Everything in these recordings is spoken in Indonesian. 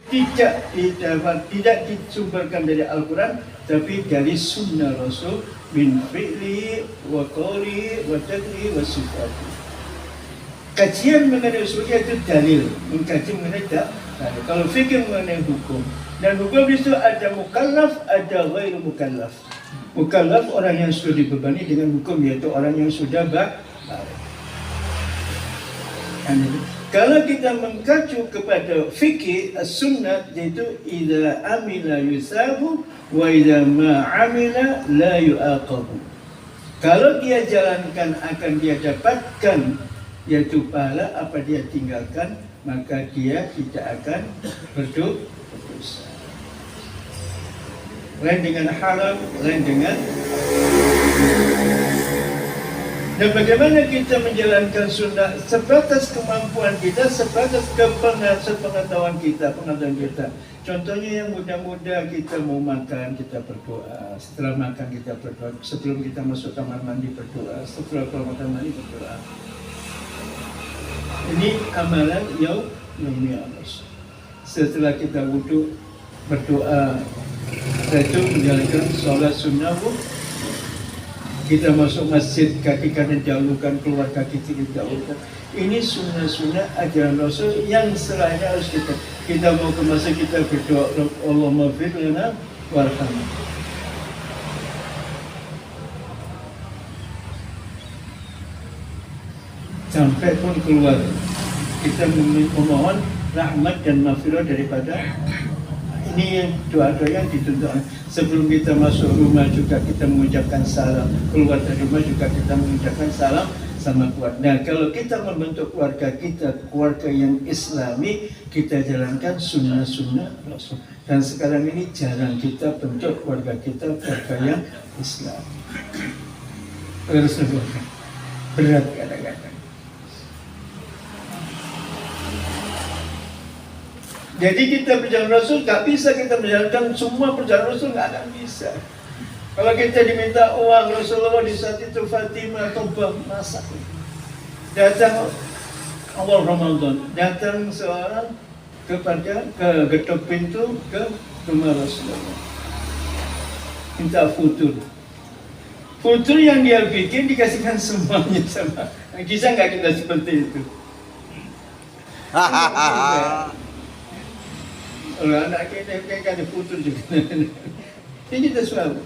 tidak disumberkan dari Al-Quran, tapi dari sunnah Rasul min fi'li wa qawli wa taqli wa sifati. Kajian mengenai usuliyah itu dalil, mengkaji mengenai dalil. Kalau fikih mengenai hukum, dan hukum itu ada mukallaf, ada ghairu mukallaf. Mukallaf orang yang sudah dibebani dengan hukum, yaitu orang yang sudah balik. Kalau kita mengacu kepada fikih as-sunnah, yaitu idza amila yusabu wa idza ma amila la yu'aqabu. Kalau dia jalankan akan dia dapatkan yaitu pahala, apa dia tinggalkan maka dia tidak akan berdosa. Lain dengan haram, lain dengan. Dan bagaimana kita menjalankan sunnah sebatas kemampuan kita, sebatas sepengetahuan kita, Contohnya yang muda-muda, kita mau makan, kita berdoa. Setelah makan kita berdoa. Sebelum kita masuk kamar mandi berdoa. Setelah kamar mandi berdoa. Ini amalan yaumi amas. Setelah kita wudhu berdoa, setelah itu menjalankan sholat sunnah. Kita masuk masjid, kaki kanan dahulukan, keluar kaki kiri dahulukan. Ini sunnah-sunnah ajaran Rasul yang selainnya harus kita mau ke masjid kita berdoa Allahumma fir lana warhamna. Sampai pun keluar kita memohon rahmat dan maghfirah daripada. Ini yang doa-doa yang dituntut. Sebelum kita masuk rumah juga kita mengucapkan salam, keluar dari rumah juga kita mengucapkan salam sama keluarga. Nah, kalau kita membentuk keluarga kita, keluarga yang Islami, kita jalankan sunnah-sunnah Rasul. Dan sekarang ini jarang kita bentuk keluarga kita keluarga yang Islam. Berat kadang-kadang. Jadi kita berjalan Rasul, tak bisa kita menjalankan semua perjalanan Rasul, nggak akan bisa. Kalau kita diminta uang, Rasulullah di saat itu Fatimah tombak masak. Datang awal Ramadan, datang seorang ke getok pintu ke rumah Rasulullah, minta futur. Futur yang dia bikin dikasihkan semuanya sama. Kisah nggak kita seperti itu. Kalau anak kita ada putus juga. Ini kita suami.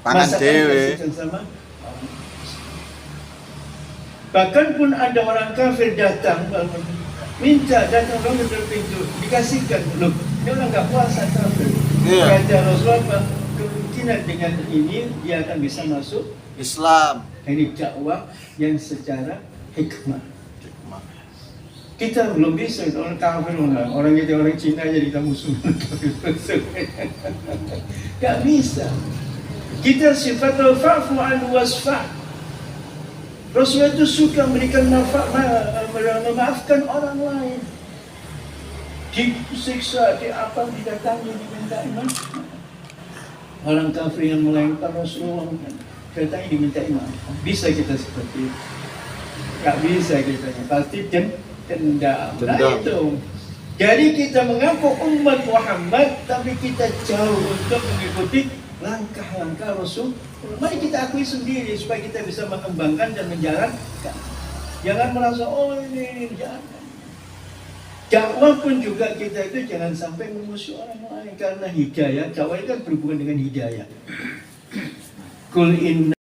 Pangan dewe. Bahkan pun ada orang kafir datang, minta datang orang ke pintu, dikasihkan. Loh, dia orang nggak puasa kafir. Kata Rasulullah, kemungkinan dengan ini dia akan bisa masuk Islam. Ini dakwah yang secara hikmah. Kita belum bisa, orang kafir, orang kita orang Cina jadi kita musuh. Gak bisa. Kita sifat al-fa'fu al-wasfa'. Rasulullah itu suka memberikan memaafkan orang lain. Disiksa, didatangi, diminta iman. Orang kafir yang melempar Rasulullah datangi diminta iman. Bisa kita seperti itu? Gak bisa kita. Pasti dendam. Nah itu. Jadi kita mengaku umat Muhammad, tapi kita jauh untuk mengikuti langkah-langkah Rasul. Mari kita akui sendiri supaya kita bisa mengembangkan dan menjalankan. Jangan merasa ini jangan. Dakwah pun juga kita itu jangan sampai memusuhi orang lain karena hidayah. Dakwah itu kan berhubungan dengan hidayah. Kul inna